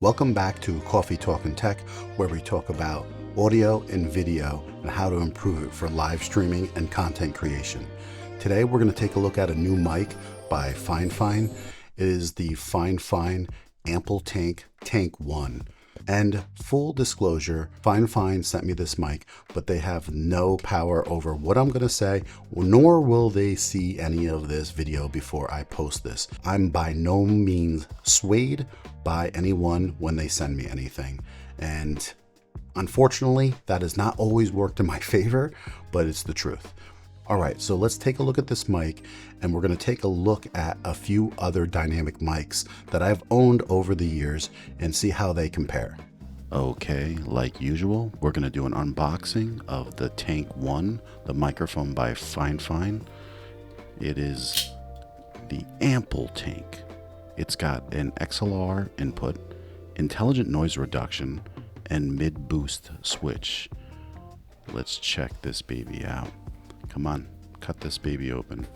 Welcome back to Coffee Talk and Tech, where we talk about audio and video and how to improve it for live streaming and content creation. Today we're going to take a look at a new mic by FineFine. It is the FineFine Ample Tank Tank 1. And full disclosure, FineFine sent me this mic, but they have no power over what I'm going to say, nor will they see any of this video before I post this. I'm by no means swayed by anyone when they send me anything. And unfortunately, that has not always worked in my favor, but it's the truth. All right, so let's take a look at this mic, and we're going to take a look at a few other dynamic mics that I've owned over the years and see how they compare. Okay, like usual, we're going to do an unboxing of the Tank 1, the microphone by FineFine. It is the Ample Tank. It's got an XLR input, intelligent noise reduction, and mid-boost switch. Let's check this baby out. Come on, cut this baby open.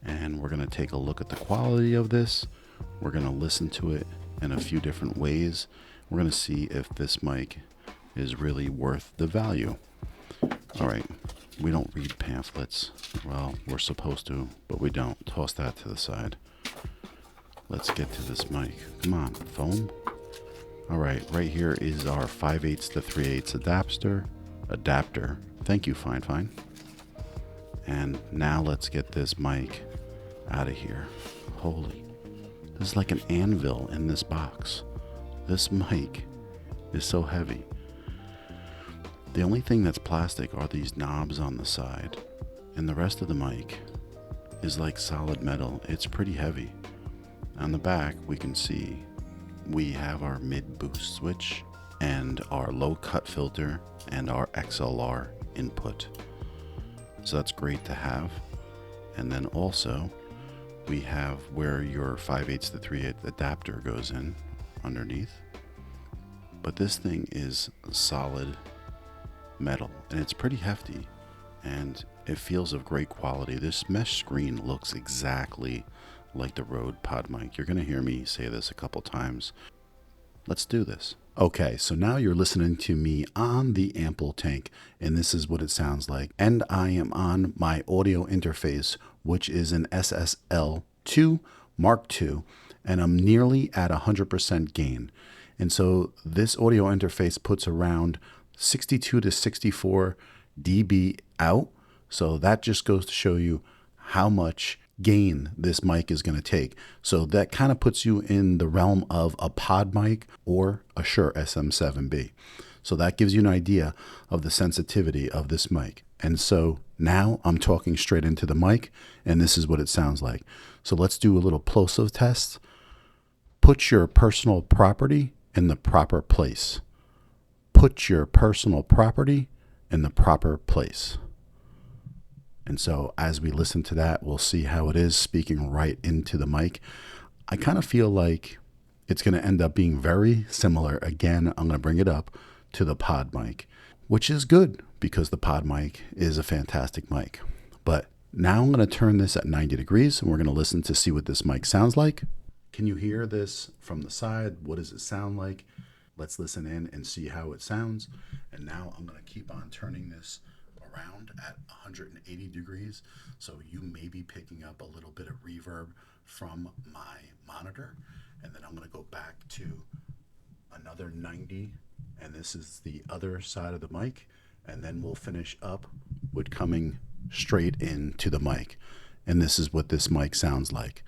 And we're going to take a look at the quality of this. We're going to listen to it in a few different ways. We're going to see if this mic is really worth the value. All right, we don't read pamphlets. Well, we're supposed to, but we don't. Toss that to the side. Let's get to this mic. Come on, foam. All right here is our 5/8 to 3/8 adapter. Thank you, FineFine. And now let's get this mic out of here. Holy, this is like an anvil in this box. This mic is so heavy. The only thing that's plastic are these knobs on the side, and the rest of the mic is like solid metal. It's pretty heavy. On the back, we can see we have our mid-boost switch and our low cut filter and our XLR input. So that's great to have. And then also we have where your 5/8 to 3/8 adapter goes in underneath. But this thing is solid metal and it's pretty hefty and it feels of great quality. This mesh screen looks exactly like the Rode Podmic. You're going to hear me say this a couple times. Let's do this. Okay, so now you're listening to me on the Ample Tank, and this is what it sounds like. And I am on my audio interface, which is an SSL2 Mark II, and I'm nearly at 100% gain. And so this audio interface puts around 62 to 64 dB out. So that just goes to show you how much gain this mic is going to take. So that kind of puts you in the realm of a Podmic or a Shure SM7B. So that gives you an idea of the sensitivity of this mic. And so now I'm talking straight into the mic, and this is what it sounds like. So let's do a little plosive test. Put your personal property in the proper place. Put your personal property in the proper place. And so as we listen to that, we'll see how it is speaking right into the mic. I kind of feel like it's going to end up being very similar. Again, I'm going to bring it up to the Podmic, which is good because the Podmic is a fantastic mic. But now I'm going to turn this at 90 degrees and we're going to listen to see what this mic sounds like. Can you hear this from the side? What does it sound like? Let's listen in and see how it sounds. And now I'm going to keep on turning this around at 180 degrees, so you may be picking up a little bit of reverb from my monitor, and then I'm going to go back to another 90, and this is the other side of the mic, and then we'll finish up with coming straight into the mic, and this is what this mic sounds like.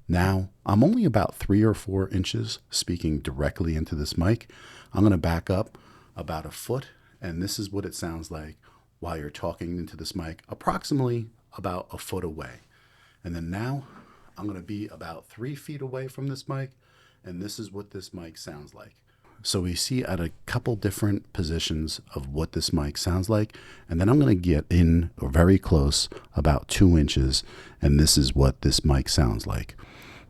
Now I'm only about 3 or 4 inches speaking directly into this mic. I'm going to back up about a foot, and this is what it sounds like while you're talking into this mic, approximately about a foot away. And then now I'm going to be about 3 feet away from this mic, and this is what this mic sounds like. So we see at a couple different positions of what this mic sounds like, and then I'm going to get in very close, about 2 inches, and this is what this mic sounds like.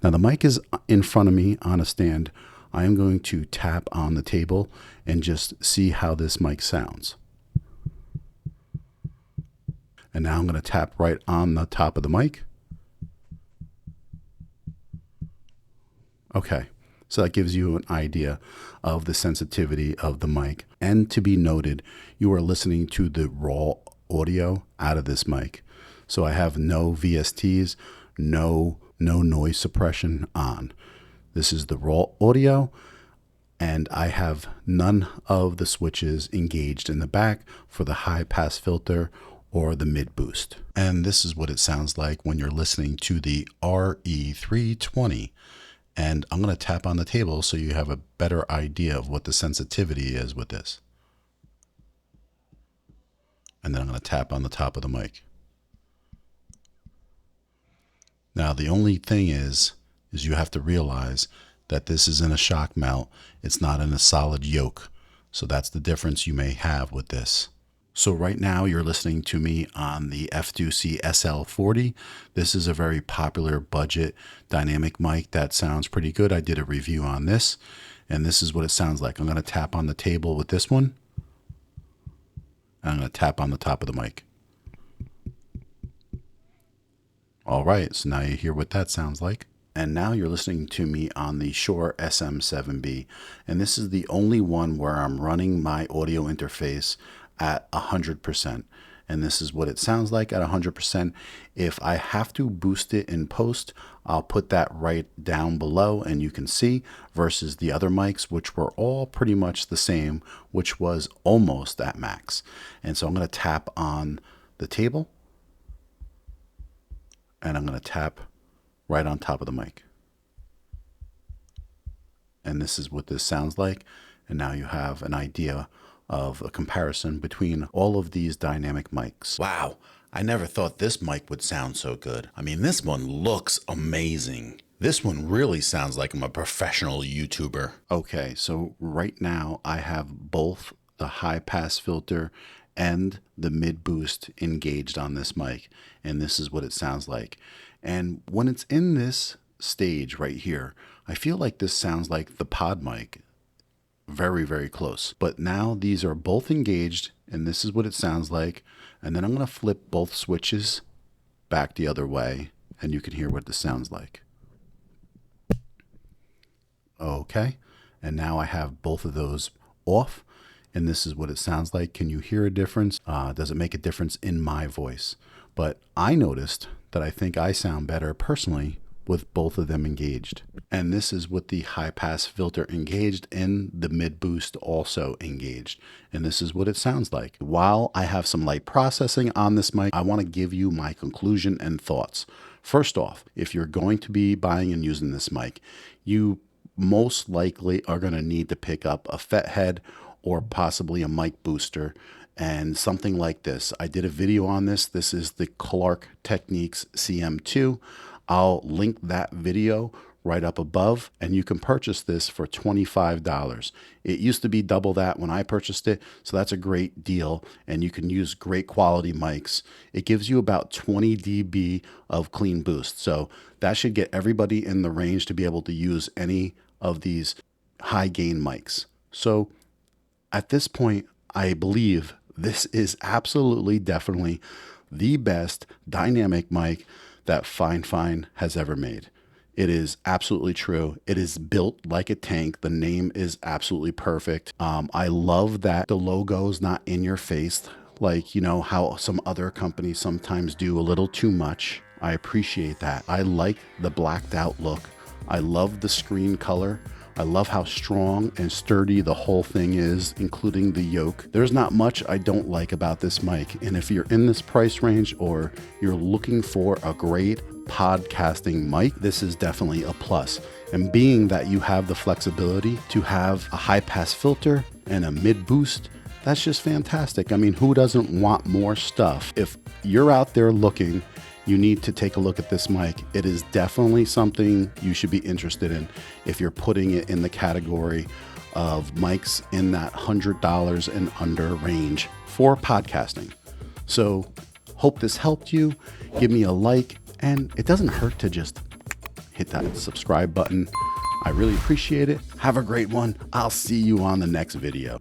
Now the mic is in front of me on a stand. I am going to tap on the table and just see how this mic sounds. And now I'm going to tap right on the top of the mic. Okay, So that gives you an idea of the sensitivity of the mic. And to be noted, you are listening to the raw audio out of this mic. So I have no VSTs, no noise suppression on. This is the raw audio, and I have none of the switches engaged in the back for the high pass filter or the mid boost. And this is what it sounds like when you're listening to the RE320. And I'm going to tap on the table so you have a better idea of what the sensitivity is with this. And then I'm going to tap on the top of the mic. Now, the only thing is you have to realize that this is in a shock mount. It's not in a solid yoke. So that's the difference you may have with this. So right now you're listening to me on the F2C SL40. This is a very popular budget dynamic mic that sounds pretty good. I did a review on this, and this is what it sounds like. I'm going to tap on the table with this one. I'm going to tap on the top of the mic. All right, so now you hear what that sounds like. And now you're listening to me on the Shure SM7B. And this is the only one where I'm running my audio interface at 100%. And this is what it sounds like at 100%. If I have to boost it in post, I'll put that right down below and you can see, versus the other mics, which were all pretty much the same, which was almost at max. And so I'm going to tap on the table, and I'm going to tap right on top of the mic. And this is what this sounds like. And now you have an idea of a comparison between all of these dynamic mics. Wow, I never thought this mic would sound so good. I mean, this one looks amazing. This one really sounds like I'm a professional YouTuber. Okay, so right now I have both the high pass filter and the mid boost engaged on this mic, and this is what it sounds like. And when it's in this stage right here, I feel like this sounds like the Podmic. Very, very close. But now these are both engaged, and this is what it sounds like. And then I'm going to flip both switches back the other way, and you can hear what this sounds like. Okay, and now I have both of those off, and this is what it sounds like. Can you hear a difference? Does it make a difference in my voice? But I noticed that I think I sound better personally with both of them engaged. And this is with the high pass filter engaged and the mid boost also engaged. And this is what it sounds like. While I have some light processing on this mic, I want to give you my conclusion and thoughts. First off, if you're going to be buying and using this mic, you most likely are going to need to pick up a FET head or possibly a mic booster and something like this. I did a video on this. This is the Clark Techniques CM2. I'll link that video right up above, and you can purchase this for $25. It used to be double that when I purchased it, so that's a great deal, and you can use great quality mics. It gives you about 20 dB of clean boost, so that should get everybody in the range to be able to use any of these high gain mics. So at this point, I believe this is absolutely definitely the best dynamic mic that FineFine has ever made. It is absolutely true. It is built like a tank. The name is absolutely perfect. I love that the logo's not in your face, like, you know, how some other companies sometimes do a little too much. I appreciate that. I like the blacked out look. I love the screen color. I love how strong and sturdy the whole thing is, including the yoke. There's not much I don't like about this mic. And if you're in this price range or you're looking for a great podcasting mic, this is definitely a plus. And being that you have the flexibility to have a high pass filter and a mid boost, that's just fantastic. I mean, who doesn't want more stuff? If you're out there looking, you need to take a look at this mic. It is definitely something you should be interested in if you're putting it in the category of mics in that $100 and under range for podcasting. So hope this helped you. Give me a like, and it doesn't hurt to just hit that subscribe button. I really appreciate it. Have a great one. I'll see you on the next video.